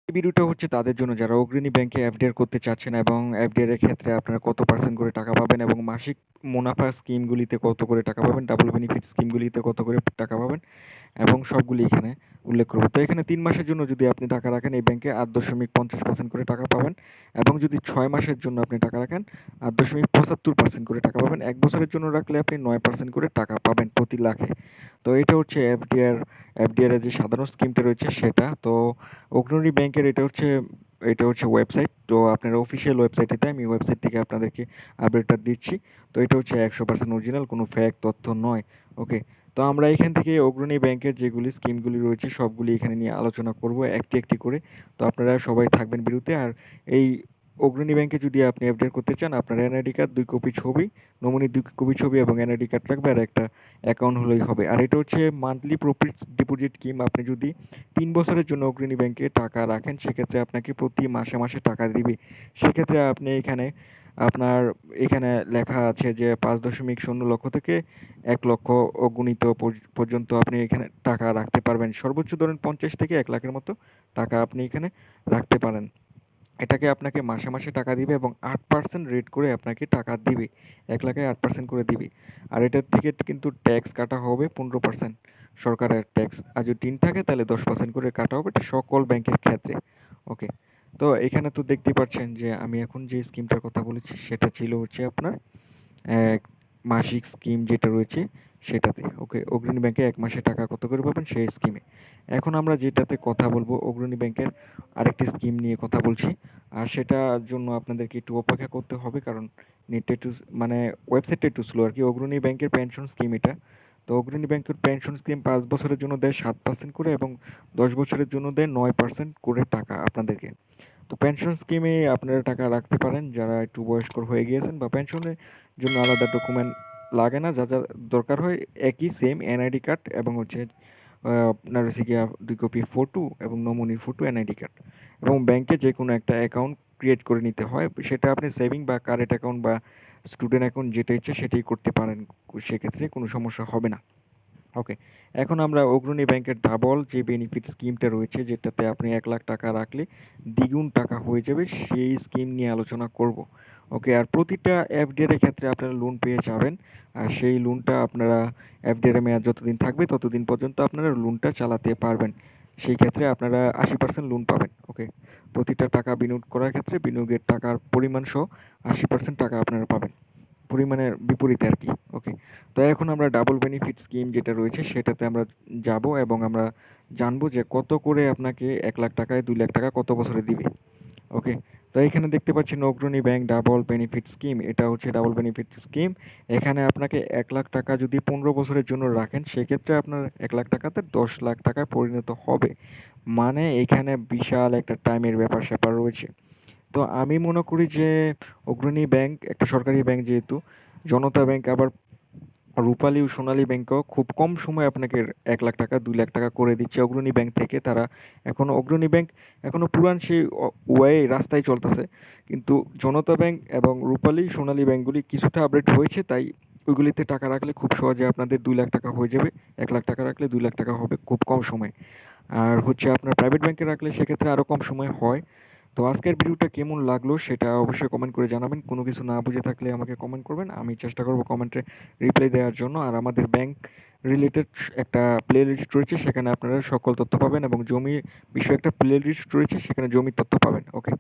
এই ভিডিওটা হচ্ছে তাদের জন্য যারা অগ্রণী ব্যাংকে এফডিআর করতে চাচ্ছেন এবং এফডিআর এর ক্ষেত্রে আপনারা কত পার্সেন্ট করে টাকা পাবেন এবং মাসিক মুনাফা স্কিমগুলিতে কত করে টাকা পাবেন, ডাবল বেনিফিট স্কিমগুলিতে কত করে টাকা পাবেন এবং সবগুলি এখানে উল্লেখ করব। তো এখানে ৩ মাসের জন্য যদি আপনি টাকা রাখেন এই ব্যাংকে ৮.৫০% করে টাকা পাবেন এবং যদি ৬ মাসের জন্য আপনি টাকা রাখেন ৮.৭৫% করে টাকা পাবেন। ১ বছরের জন্য রাখলে আপনি ৯% করে টাকা পাবেন প্রতি লাখে। তো এটা হচ্ছে এফডিআর এর যে সাধারণ স্কিমটা রয়েছে সেটা। তো অগ্রণী ব্যাংকের এটা হচ্ছে ওয়েবসাইট। তো আপনারা অফিসিয়াল ওয়েবসাইটেতে আমি ওয়েবসাইট থেকে আপনাদেরকে আপডেটটা দিচ্ছি। তো এটা হচ্ছে ১০০% অরিজিনাল, কোনো ফেক তথ্য নয়। ওকে। তো আমরা এখান থেকে অগ্রণী ব্যাংকের যেগুলি স্কিমগুলি রয়েছে সবগুলি এখানে নিয়ে আলোচনা করব একটি একটি করে। তো আপনারা সবাই থাকবেন ভিডিওতে। আর এই অগ্রণী ব্যাংকে যদি আপনি আপডেট করতে চান আপনার এনআইডি কার্ড ২ কপি ছবি, নমুনি ২ কপি ছবি এবং এনআইডি কার্ড রাখবে আর একটা অ্যাকাউন্ট হলেই হবে। আর এটা হচ্ছে মান্থলি প্রফিটস ডিপোজিট স্কিম। আপনি যদি ৩ বছরের জন্য অগ্রণী ব্যাংকে টাকা রাখেন সেক্ষেত্রে আপনাকে প্রতি মাসে মাসে টাকা দিবে। সেক্ষেত্রে আপনি আপনার এখানে লেখা আছে যে ৫.০ লক্ষ থেকে ১ লক্ষ অগণিত পর্যন্ত আপনি এখানে টাকা রাখতে পারবেন। সর্বোচ্চ ধরেন ৫০ থেকে ১ লাখের মতো টাকা আপনি এখানে রাখতে পারেন। এটাকে আপনাকে মাসে মাসে টাকা দিবে এবং ৮% রেট করে আপনাকে টাকা দিবে। ১ লাখে ৮% করে দিবে। আর এটার থেকে কিন্তু ট্যাক্স কাটা হবে ১৫%, সরকারের ট্যাক্স। আর যদি ঋণ থাকে তাহলে ১০% করে কাটা হবে। এটা সকল ব্যাংকের ক্ষেত্রে। ওকে। তো এখানে তো দেখতেই পাচ্ছেন যে আমি এখন যে স্কিমটার কথা বলেছি সেটা ছিল হচ্ছে আপনার এক মাসিক স্কিম যেটা রয়েছে সেটাতে। ওকে, অগ্রণী ব্যাংকে ১ মাসে টাকা কত করে পাবেন সেই স্কিমে। এখন আমরা যেটাতে কথা বলবো অগ্রণী ব্যাংকের আরেকটি স্কিম নিয়ে কথা বলছি। আর সেটার জন্য আপনাদেরকে একটু অপেক্ষা করতে হবে কারণ নেটটা একটু মানে ওয়েবসাইটটা একটু স্লো আরকি। অগ্রণী ব্যাংকের পেনশন স্কিম এটা। তো অগ্রণী ব্যাংকের পেনশন স্কিম ৫ বছরের জন্য দেয় ৭% করে এবং ১০ বছরের জন্য দেয় ৯% করে টাকা আপনাদেরকে। তো পেনশন স্কিমে আপনারা টাকা রাখতে পারেন যারা একটু বয়স্কর হয়ে গিয়েছেন বা পেনশনের জন্য আলাদা ডকুমেন্ট লাগে না। যা দরকার হয় একই সেম এনআইডি কার্ড এবং হচ্ছে আপনার হচ্ছে গিয়া ২ কপি ফটো এবং নমুনির ফটো, এনআইডি কার্ড এবং ব্যাংকে যেকোনো একটা অ্যাকাউন্ট ক্রিয়েট করে নিতে হয়। সেটা আপনি সেভিং বা কারেন্ট অ্যাকাউন্ট বা স্টুডেন্ট অ্যাকাউন্ট যেটা ইচ্ছে সেটাই করতে পারেন। সেক্ষেত্রে কোনো সমস্যা হবে না। ওকে। এখন আমরা অগ্রণী ব্যাংকের ডাবল যে বেনিফিট স্কিমটা রয়েছে যেটাতে আপনি ১ লাখ টাকা রাখলে দ্বিগুণ টাকা হয়ে যাবে সেই স্কিম নিয়ে আলোচনা করব। ওকে। আর প্রতিটা এফডিআর এর ক্ষেত্রে আপনারা লোন পেয়ে যাবেন। আর সেই লোনটা আপনারা এফডিআর এর মেয়াদ যতদিন থাকবে ততদিন পর্যন্ত আপনারা লোনটা চালাতে পারবেন। সেই ক্ষেত্রে আপনারা ৮০% লোন পাবেন। ওকে। প্রতিটা টাকা বিনিয়োগ করার ক্ষেত্রে বিনিয়োগের টাকার পরিমাণ সহ ৮০% টাকা আপনারা পাবেন। পরিমাণের বিপরীতে আরকি। ওকে। তো এখন আমরা ডাবল বেনিফিট স্কিম যেটা রয়েছে সেটাতে আমরা যাবো এবং আমরা জানবো যে কত করে আপনাকে ১ লাখ টাকায় ২ লাখ টাকা কত বছরে দিবে। ওকে। তো এখানে দেখতে পাচ্ছেন অগ্রণী ব্যাংক ডাবল বেনিফিট স্কিম। এটা হচ্ছে ডাবল বেনিফিট স্কিম। এখানে আপনাকে ১ লাখ টাকা যদি ১৫ বছরের জন্য রাখেন সেক্ষেত্রে আপনার ১ লাখ টাকাতে ১০ লাখ টাকায় পরিণত হবে। মানে এখানে বিশাল একটা টাইমের ব্যাপার-স্যাপার রয়েছে। তো আমি মনে করি যে অগ্রণী ব্যাংক একটা সরকারি ব্যাংক যেহেতু, জনতা ব্যাংক আবার রূপালী ও সোনালী ব্যাংকও খুব কম সময়ে আপনাকে ১ লাখ টাকা ২ লাখ টাকা করে দিচ্ছে অগ্রণী ব্যাংক থেকে। তারা এখনো অগ্রণী ব্যাংক এখনো পুরান সেই রাস্তায় চলতেছে। কিন্তু জনতা ব্যাংক এবং রূপালী সোনালী ব্যাংকগুলি কিছুটা আপডেট হয়েছে তাই ওইগুলিতে টাকা রাখলে খুব সহজে আপনাদের ২ লাখ টাকা হয়ে যাবে। ১ লাখ টাকা রাখলে ২ লাখ টাকা হবে খুব কম সময়ে। আর হচ্ছে আপনার প্রাইভেট ব্যাংকে রাখলে সেক্ষেত্রে আরও কম সময় হয়। তো আজকের ভিডিওটা কেমন লাগলো সেটা অবশ্যই কমেন্ট করে জানাবেন। কোনো কিছু না বুঝে থাকলে আমাকে কমেন্ট করবেন। আমি চেষ্টা করব কমেন্টে রিপ্লাই দেওয়ার জন্য। আর আমাদের ব্যাংক রিলেটেড একটা প্লে লিস্ট রয়েছে সেখানে আপনারা সকল তথ্য পাবেন এবং জমি বিষয়ে একটা প্লে লিস্ট রয়েছে সেখানে জমির তথ্য পাবেন। ওকে।